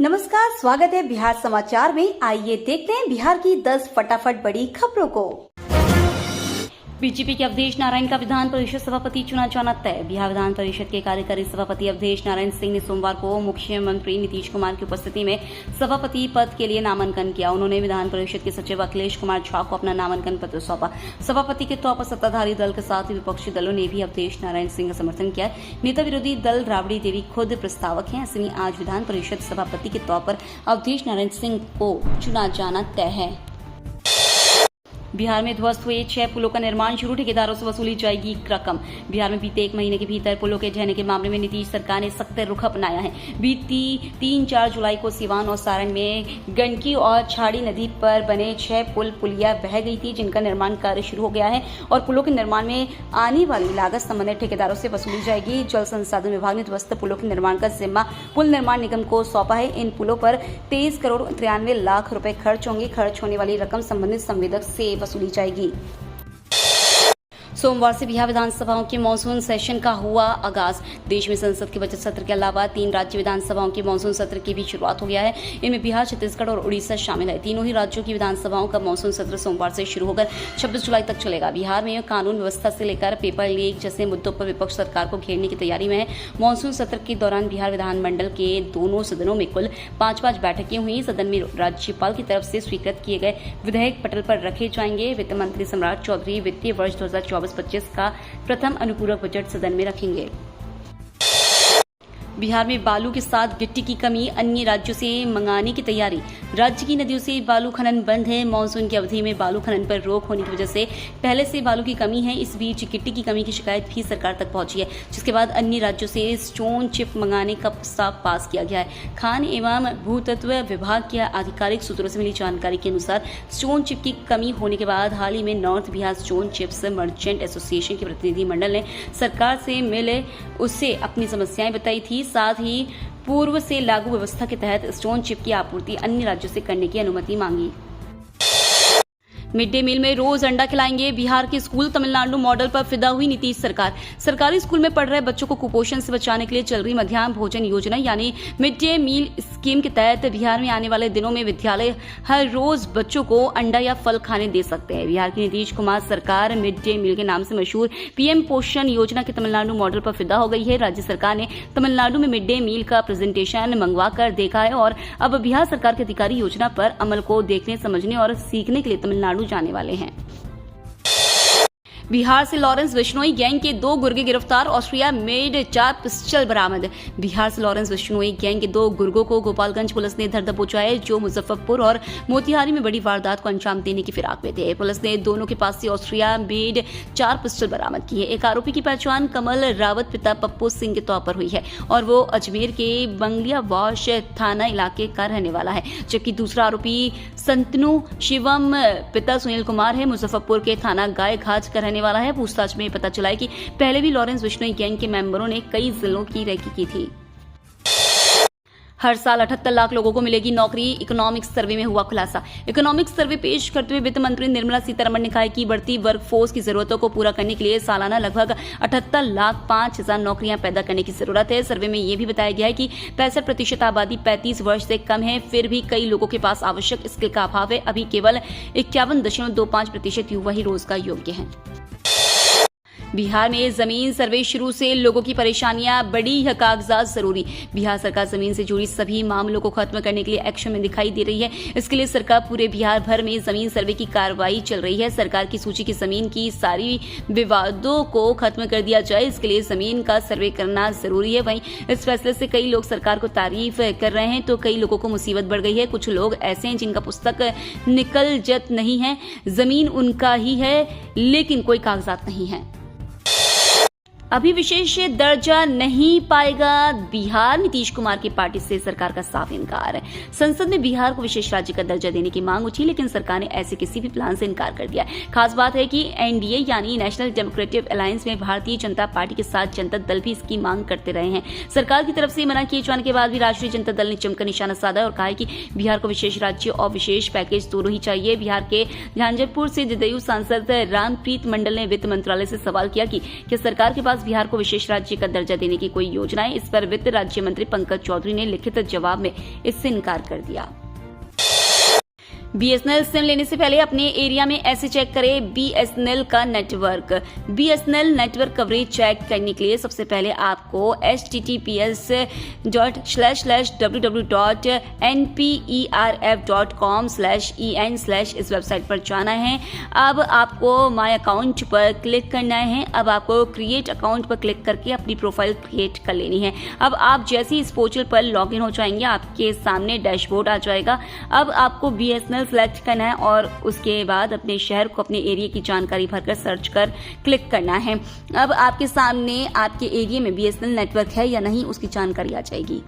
नमस्कार, स्वागत है बिहार समाचार में। आइए देखते हैं बिहार की 10 फटाफट बड़ी खबरों को। बीजेपी के अवधेश नारायण का विधान परिषद सभापति चुना जाना तय। बिहार विधान परिषद के कार्यकारी सभापति अवधेश नारायण सिंह ने सोमवार को मुख्यमंत्री नीतीश कुमार की उपस्थिति में सभापति पद के लिए नामांकन किया। उन्होंने विधान परिषद के सचिव अखिलेश कुमार झा को अपना नामांकन पत्र सौंपा। सभापति के तौर पर सत्ताधारी दल के साथ ही विपक्षी दलों ने भी अवधेश नारायण सिंह का समर्थन किया। नेता विरोधी दल राबड़ी देवी खुद प्रस्तावक हैं। ऐसे में आज विधान परिषद सभापति के तौर पर अवधेश नारायण सिंह को चुना जाना तय है। बिहार में ध्वस्त हुए 6 पुलों का निर्माण शुरू, ठेकेदारों से वसूली जाएगी रकम। बिहार में बीते 1 महीने के भीतर पुलों के ढहने के मामले में नीतीश सरकार ने सख्त रुख अपनाया है। बीती 3-4 जुलाई को सिवान और सारण में गंडकी और छाड़ी नदी पर बने 6 पुलिया बह गई थी, जिनका निर्माण कार्य शुरू हो गया है और पुलों के निर्माण में आने वाली लागत संबंधित ठेकेदारों से वसूली जाएगी। जल संसाधन विभाग ने ध्वस्त पुलों के निर्माण का जिम्मा पुल निर्माण निगम को सौंपा है। इन पुलों पर 23 करोड़ 93 लाख रुपए खर्च होंगे। खर्च होने वाली रकम संबंधित संवेदक से वसूली जाएगी। सोमवार से बिहार विधानसभाओं के मानसून सेशन का हुआ आगाज। देश में संसद के बजट सत्र के अलावा 3 राज्य विधानसभाओं के मानसून सत्र की भी शुरुआत हो गया है। इनमें बिहार, छत्तीसगढ़ और उड़ीसा शामिल है। तीनों ही राज्यों की विधानसभाओं का मानसून सत्र सोमवार से शुरू होकर 26 जुलाई तक चलेगा। बिहार में कानून व्यवस्था से लेकर पेपर लीक जैसे मुद्दों पर विपक्ष सरकार को घेरने की तैयारी में है। मानसून सत्र के दौरान बिहार विधानमंडल के दोनों सदनों में कुल 5-5 बैठकें हुई। सदन में राज्यपाल की तरफ से स्वीकृत किए गए विधेयक पटल पर रखे जाएंगे। वित्त मंत्री सम्राट चौधरी वित्तीय वर्ष 2024-25 का प्रथम अनुपूरक बजट सदन में रखेंगे। बिहार में बालू के साथ गिट्टी की कमी, अन्य राज्यों से मंगाने की तैयारी। राज्य की नदियों से बालू खनन बंद है। मानसून की अवधि में बालू खनन पर रोक होने की वजह से पहले से बालू की कमी है। इस बीच गिट्टी की कमी की शिकायत भी सरकार तक पहुंची है, जिसके बाद अन्य राज्यों से स्टोन चिप मंगाने का प्रस्ताव पास किया गया है। खान एवं भूतत्व विभाग के आधिकारिक सूत्रों से मिली जानकारी के अनुसार स्टोन चिप की कमी होने के बाद हाल ही में north Bihar stone chips merchant association के प्रतिनिधिमंडल ने सरकार से मिले उससे अपनी समस्याएं बताई थी। साथ ही पूर्व से लागू व्यवस्था के तहत स्टोन चिप की आपूर्ति अन्य राज्यों से करने की अनुमति मांगी। मिड डे मील में रोज अंडा खिलाएंगे बिहार के स्कूल। तमिलनाडु मॉडल पर फिदा हुई नीतीश सरकार। सरकारी स्कूल में पढ़ रहे बच्चों को कुपोषण से बचाने के लिए चल रही मध्याह्न भोजन योजना यानी मिड डे मील स्कीम के तहत बिहार में आने वाले दिनों में विद्यालय हर रोज बच्चों को अंडा या फल खाने दे सकते हैं। बिहार की नीतीश कुमार सरकार मिड डे मील के नाम से मशहूर पीएम पोषण योजना के तमिलनाडु मॉडल पर फिदा हो गई है। राज्य सरकार ने तमिलनाडु में मिड डे मील का प्रेजेंटेशन मंगवा कर देखा है और अब बिहार सरकार के अधिकारी योजना पर अमल को देखने, समझने और सीखने के लिए तमिलनाडु जाने वाले हैं। बिहार से लॉरेंस बिश्नोई गैंग के 2 गुर्गे गिरफ्तार। ऑस्ट्रिया मेड 4 पिस्टल बरामद। बिहार से लॉरेंस बिश्नोई गैंग के 2 गुर्गों को गोपालगंज पुलिस ने धर दबोचा है, जो मुजफ्फरपुर और मोतिहारी में बड़ी वारदात को अंजाम देने की फिराक में थे। पुलिस ने दोनों के पास से ऑस्ट्रिया मेड 4 पिस्टल बरामद की है। एक आरोपी की पहचान कमल रावत पिता पप्पू सिंह के तौर पर हुई है और वो अजमेर के बंगलिया वाश थाना इलाके का रहने वाला है, जबकि दूसरा आरोपी संतनु शिवम पिता सुनील कुमार है, मुजफ्फरपुर के थाना गाय घाट का रहने वाला है। पूछताछ में पता चला है कि पहले भी लॉरेंस बिश्नोई गैंग के मेंबरों ने कई जिलों की रेकी की थी। हर साल 78 लाख लोगों को मिलेगी नौकरी। इकोनॉमिक्स सर्वे में हुआ खुलासा। इकोनॉमिक्स सर्वे पेश करते हुए वित्त मंत्री निर्मला सीतारमण ने कहा कि बढ़ती वर्कफोर्स की जरूरतों को पूरा करने के लिए सालाना लगभग 78 लाख 5,000 नौकरियां पैदा करने की जरूरत है। सर्वे में यह भी बताया गया है कि 65% आबादी 35 वर्ष से कम है, फिर भी कई लोगों के पास आवश्यक स्किल का अभाव है। अभी केवल 51.25% युवा ही रोजगार योग्य हैं। बिहार में जमीन सर्वे शुरू से लोगों की परेशानियां बढ़ी है, कागजात जरूरी। बिहार सरकार जमीन से जुड़ी सभी मामलों को खत्म करने के लिए एक्शन में दिखाई दे रही है। इसके लिए सरकार पूरे बिहार भर में जमीन सर्वे की कार्रवाई चल रही है। सरकार की सूची की जमीन की सारी विवादों को खत्म कर दिया जाए, इसके लिए जमीन का सर्वे करना जरूरी है। वहीं इस फैसले से कई लोग सरकार को तारीफ कर रहे हैं तो कई लोगों को मुसीबत बढ़ गई है। कुछ लोग ऐसे हैं जिनका पुस्तक निकल जत नहीं है, जमीन उनका ही है लेकिन कोई कागजात नहीं है। अभी विशेष दर्जा नहीं पाएगा बिहार। नीतीश कुमार की पार्टी से सरकार का साफ इनकार है। संसद में बिहार को विशेष राज्य का दर्जा देने की मांग उठी, लेकिन सरकार ने ऐसे किसी भी प्लान से इनकार कर दिया। खास बात है कि एनडीए यानी नेशनल डेमोक्रेटिक अलायंस में भारतीय जनता पार्टी के साथ जनता दल भी इसकी मांग करते रहे हैं। सरकार की तरफ से मना किए जाने के बाद भी राष्ट्रीय जनता दल ने जमकर निशाना साधा और कहा है कि बिहार को विशेष राज्य और विशेष पैकेज दोनों ही चाहिए। बिहार के झंझारपुर से जदयू सांसद रामप्रीत मंडल ने वित्त मंत्रालय से सवाल किया कि क्या सरकार के पास पास बिहार को विशेष राज्य का दर्जा देने की कोई योजना है। इस पर वित्त राज्य मंत्री पंकज चौधरी ने लिखित जवाब में इससे इनकार कर दिया। बीएसएनएल सिम लेने से पहले अपने एरिया में ऐसे चेक करें बीएसएनएल का नेटवर्क। बीएसएनएल नेटवर्क कवरेज चेक करने के लिए सबसे पहले आपको https://www.nperf.com/en/ इस वेबसाइट पर जाना है। अब आपको माय अकाउंट पर क्लिक करना है। अब आपको क्रिएट अकाउंट पर क्लिक करके अपनी प्रोफाइल क्रिएट कर लेनी है। अब आप जैसे ही इस पोर्टल पर लॉग इन हो जाएंगे, आपके सामने डैशबोर्ड आ जाएगा। अब आपको बीएसएनएल सेलेक्ट करना है और उसके बाद अपने शहर को, अपने एरिया की जानकारी भरकर सर्च कर क्लिक करना है। अब आपके सामने आपके एरिया में बीएसएनएल नेटवर्क है या नहीं उसकी जानकारी आ जाएगी।